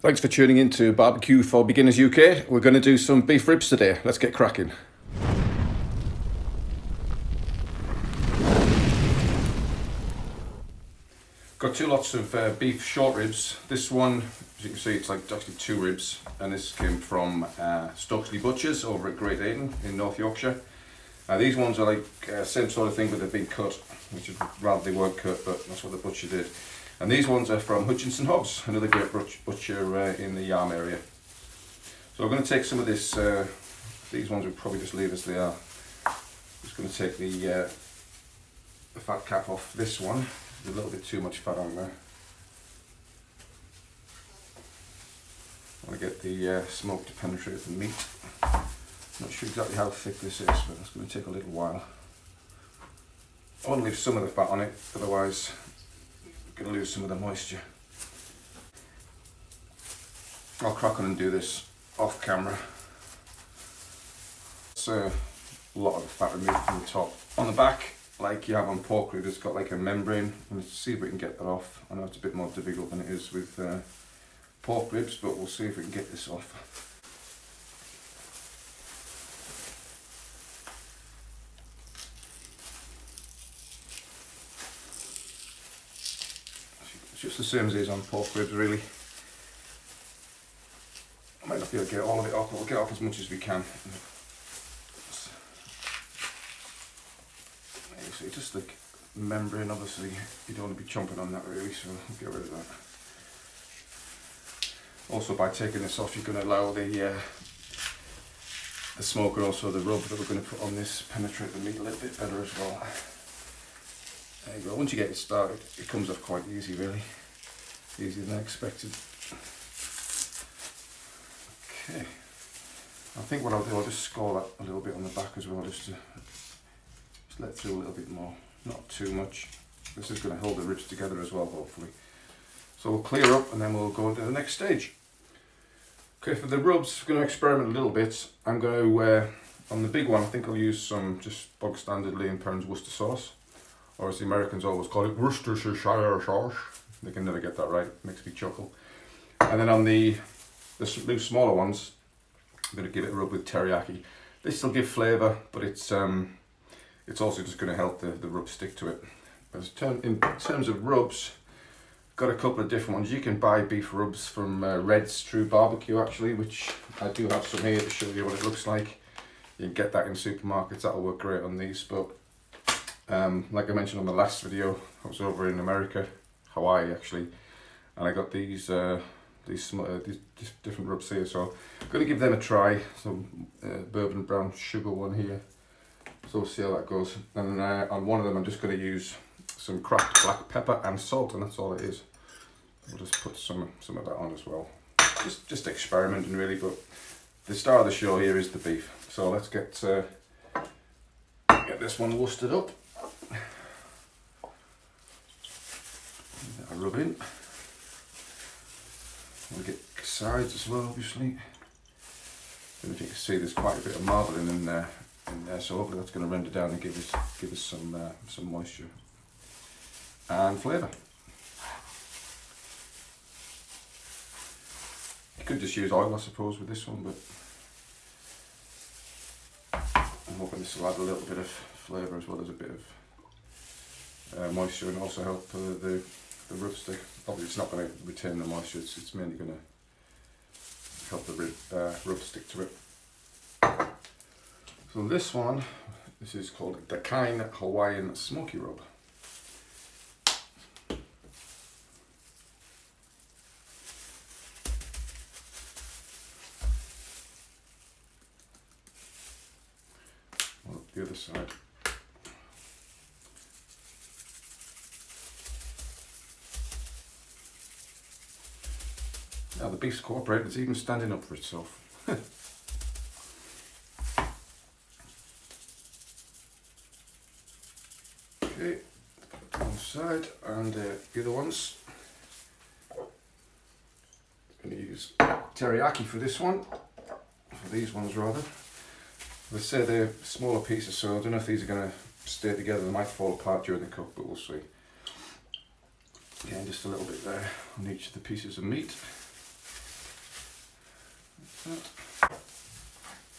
Thanks for tuning in to BBQ for Beginners UK. We're going to do some beef ribs today. Let's get cracking. Got two lots of beef short ribs. This one, as you can see, it's like actually two ribs, and this came from Stokesley Butchers over at Great Ayton in North Yorkshire. These ones are like same sort of thing, but they've been cut, which is rather they weren't cut, but that's what the butcher did. And these ones are from Hutchinson Hobbs, another great butcher in the Yarm area. So we're going to take some of this, these ones we'll probably just leave as they are. Just going to take the fat cap off this one. There's a little bit too much fat on there. I want to get the smoke to penetrate the meat. Not sure exactly how thick this is, but it's going to take a little while. I want to leave some of the fat on it, otherwise going to lose some of the moisture. I'll crack on and do this off camera. It's a lot of the fat removed from the top. On the back, like you have on pork ribs, it's got like a membrane. Let's see if we can get that off. I know it's a bit more difficult than it is with pork ribs, but we'll see if we can get this off. It's just the same as it is on pork ribs, really. I might not be able to get all of it off, but we'll get off as much as we can. You see, just like membrane, obviously, you don't want to be chomping on that really, so we'll get rid of that. Also, by taking this off, you're going to allow the smoke and also the rub that we're going to put on this penetrate the meat a little bit better as well. There you go. Once you get it started, it comes off quite easy, really. Easier than I expected. Okay. I think what I'll do, I'll just score that a little bit on the back as well, just to let through a little bit more. Not too much. This is going to hold the ribs together as well, hopefully. So we'll clear up and then we'll go into the next stage. Okay, for the rubs, I'm going to experiment a little bit. I'm going to, on the big one, I think I'll use some just bog standard Lee and Perrins Worcester sauce. Or as the Americans always call it, Worcestershire sauce. They can never get that right, makes me chuckle. And then on the smaller ones, I'm going to give it a rub with teriyaki. This will give flavour, but it's also just going to help the rub stick to it. In terms of rubs, got a couple of different ones. You can buy beef rubs from Red's True Barbecue actually, which I do have some here to show you what it looks like. You can get that in supermarkets, that'll work great on these. But like I mentioned on the last video, I was over in America, Hawaii actually, and I got these different rubs here, so I'm going to give them a try. Some bourbon brown sugar one here, so we'll see how that goes. And on one of them I'm just going to use some cracked black pepper and salt, and that's all it is. We'll just put some of that on as well. Just experimenting really, but the star of the show here is the beef. So let's get this one roasted up. Rub in. We'll get sides as well, obviously. And if you can see, there's quite a bit of marbling in there, so hopefully that's going to render down and give us some moisture and flavour. You could just use oil, I suppose, with this one, but I'm hoping this will add a little bit of flavour as well as a bit of moisture, and also help the rib stick. Obviously it's not going to retain the moisture, it's mainly going to help the rub stick to it. So this one, this is called Dakine Hawaiian Smoky Rub. Well, the other side. Now the beef's cooperating, it's even standing up for itself. Okay, one side, and the other ones. I'm going to use teriyaki for this one, for these ones rather. They say they're smaller pieces, so I don't know if these are going to stay together. They might fall apart during the cook, but we'll see. Again, just a little bit there on each of the pieces of meat.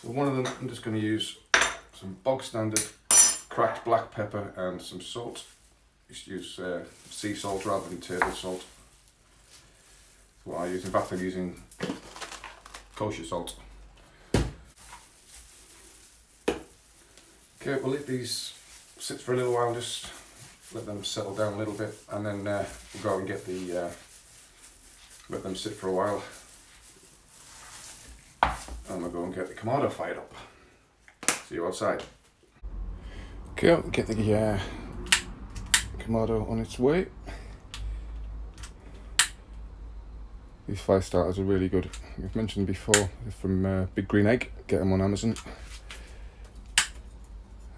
So one of them, I'm just going to use some bog standard cracked black pepper and some salt. Just use sea salt rather than table salt. That's what I use. In fact, I'm using kosher salt. Okay, we'll let these sit for a little while, just let them settle down a little bit, and then we'll go and get the let them sit for a while, and we'll go and get the Kamado fired up. See you outside. Okay, I'll get the Kamado on its way. These fire starters are really good. I've mentioned before, they're from Big Green Egg. Get them on Amazon.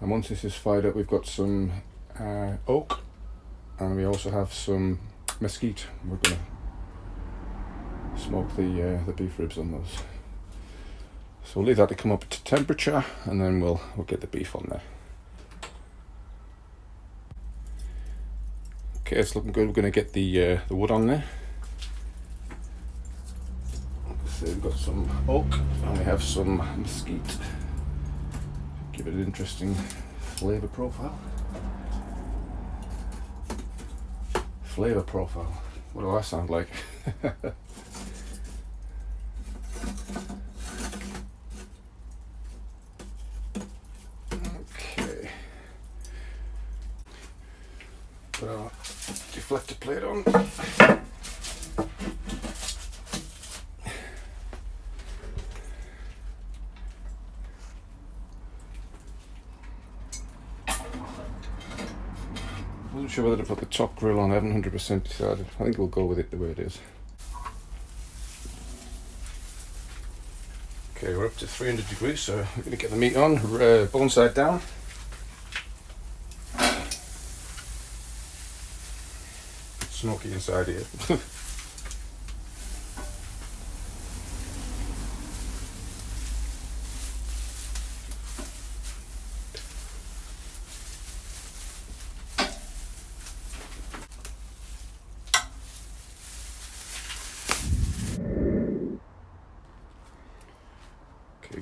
And once this is fired up, we've got some oak, and we also have some mesquite. We're going to smoke the beef ribs on those. So we'll leave that to come up to temperature, and then we'll get the beef on there. Okay, it's looking good. We're going to get the wood on there. So we've got some oak, and we have some mesquite. Give it an interesting flavour profile. Flavour profile. What do I sound like? Okay. Put our deflector plate on. I wasn't sure whether to put the top grill on. I haven't 100% decided. I think we'll go with it the way it is. Okay, we're up to 300 degrees, so we're going to get the meat on, bone side down. It's smoky inside here.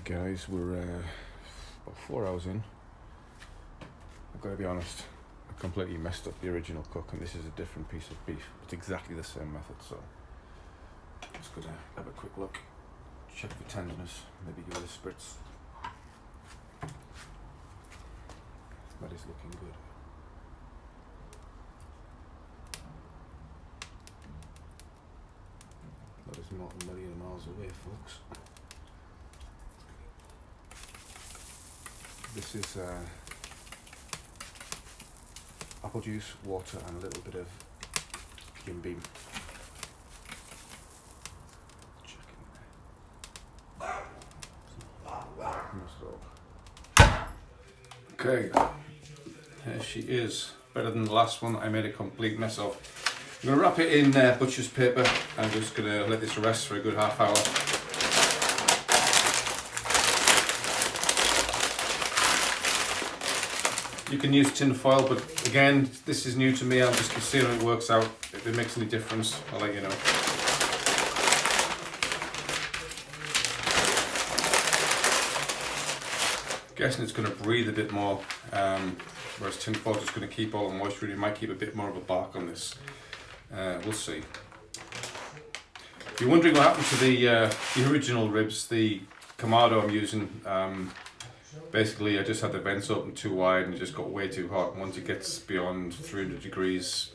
Guys, we're about 4 hours in. I've got to be honest, I completely messed up the original cook, and this is a different piece of beef. It's exactly the same method, so just gonna have a quick look, check for tenderness, maybe give it a spritz. That is looking good. That is not a million miles away, folks. This is apple juice, water, and a little bit of Jim Beam. Okay, here she is. Better than the last one I made a complete mess of. I'm going to wrap it in butcher's paper. I'm just going to let this rest for a good half hour. You can use tin foil, but again, this is new to me. I'm just seeing how it works out. If it makes any difference, I'll let you know. Guessing it's going to breathe a bit more, whereas tin foil is going to keep all the moisture. It might keep a bit more of a bark on this. We'll see. If you're wondering what happened to the original ribs, the Kamado I'm using, basically I just had the vents open too wide and it just got way too hot. Once it gets beyond 300 degrees,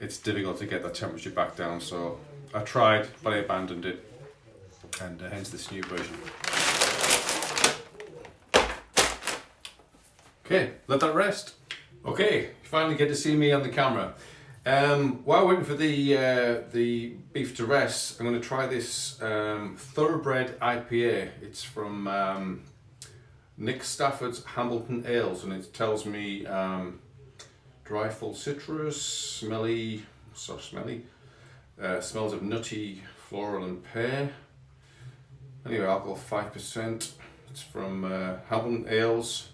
it's difficult to get that temperature back down. So I tried, but I abandoned it, and hence this new version. Okay, let that rest. Okay, you finally get to see me on the camera. While waiting for the beef to rest, I'm going to try this Thoroughbred IPA. It's from Nick Stafford's Hamilton Ales, and it tells me dry full citrus, smelly, so smelly, smells of nutty, floral and pear. Anyway, alcohol 5%. It's from Hamilton Ales,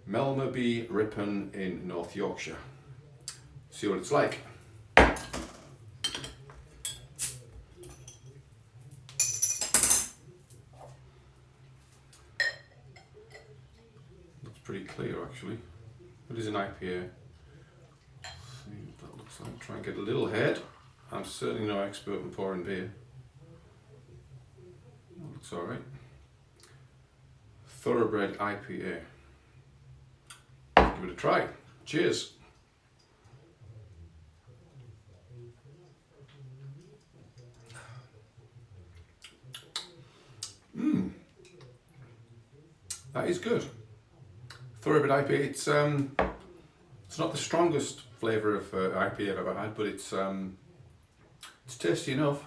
Melmerby, Ripon in North Yorkshire. See what it's like. clear actually. It is an IPA. See what that looks like. Try and get a little head. I'm certainly no expert in pouring beer. That looks alright. Thoroughbred IPA. Give it a try. Cheers. That is good. Thoroughbred IPA. It's not the strongest flavour of IPA I've ever had, but it's tasty enough.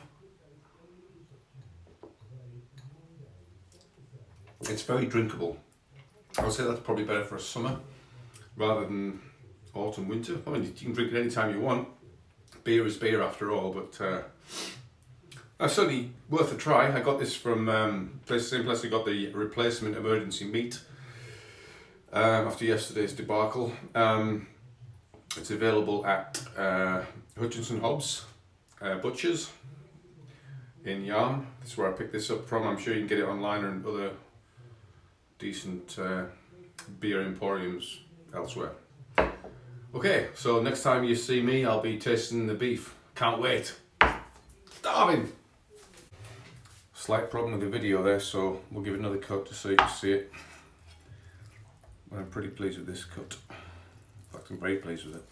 It's very drinkable. I would say that's probably better for a summer rather than autumn, winter. I mean, you can drink it any time you want. Beer is beer after all, but that's certainly worth a try. I got this from same place I got the replacement emergency meat after yesterday's debacle. It's available at Hutchinson Hobbs Butchers in Yarm. That's where I picked this up from. I'm sure you can get it online or in other decent beer emporiums elsewhere. Okay, so next time you see me, I'll be tasting the beef. Can't wait. Starving. Slight problem with the video there, so we'll give it another cut so you can see it. But I'm pretty pleased with this cut. In fact, I'm very pleased with it.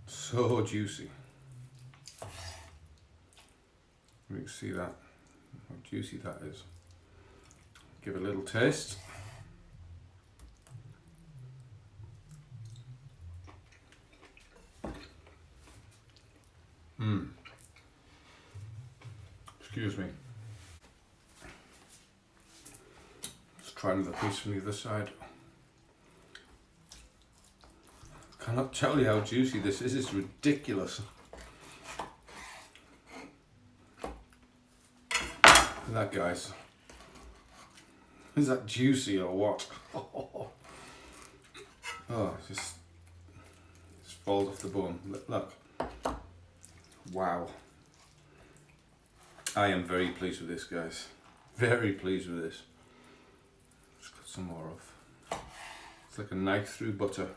So juicy. You can see that, how juicy that is. Give it a little taste. Excuse me. Let's try another piece from the other side. Cannot tell you how juicy this is. It's ridiculous. Look at that, guys. Is that juicy or what? Oh, just falls off the bone. Look. Wow. I am very pleased with this, guys. Very pleased with this. Just cut some more off. It's like a knife through butter.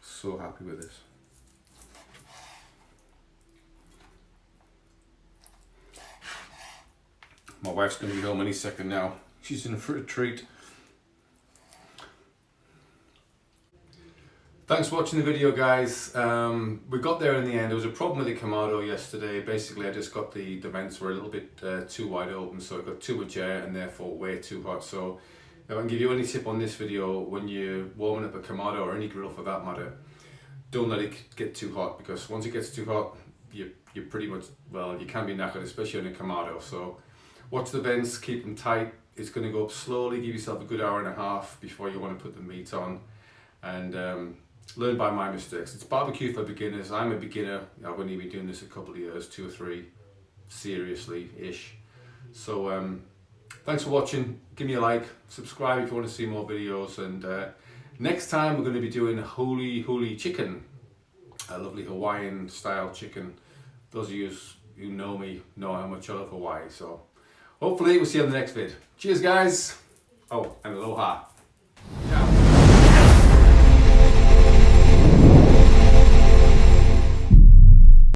So happy with this. My wife's going to be home any second now. She's in for a treat. Thanks for watching the video, guys. We got there in the end. There was a problem with the Kamado yesterday. Basically, I just got the vents were a little bit too wide open, so it got too much air and therefore way too hot. So if I can give you any tip on this video, when you're warming up a Kamado or any grill for that matter, don't let it get too hot, because once it gets too hot, you're pretty much, well, you can be knackered, especially on a Kamado. So watch the vents, keep them tight. It's going to go up slowly. Give yourself a good hour and a half before you want to put the meat on, and learn by my mistakes. It's barbecue for beginners. I'm a beginner. I've only been doing this a couple of years, 2 or 3, seriously-ish. So thanks for watching. Give me a like, subscribe if you want to see more videos, and next time we're going to be doing huli chicken, a lovely Hawaiian style chicken. Those of you who know me know how much I love Hawaii, so hopefully we'll see you on the next vid. Cheers, guys. Oh, and aloha.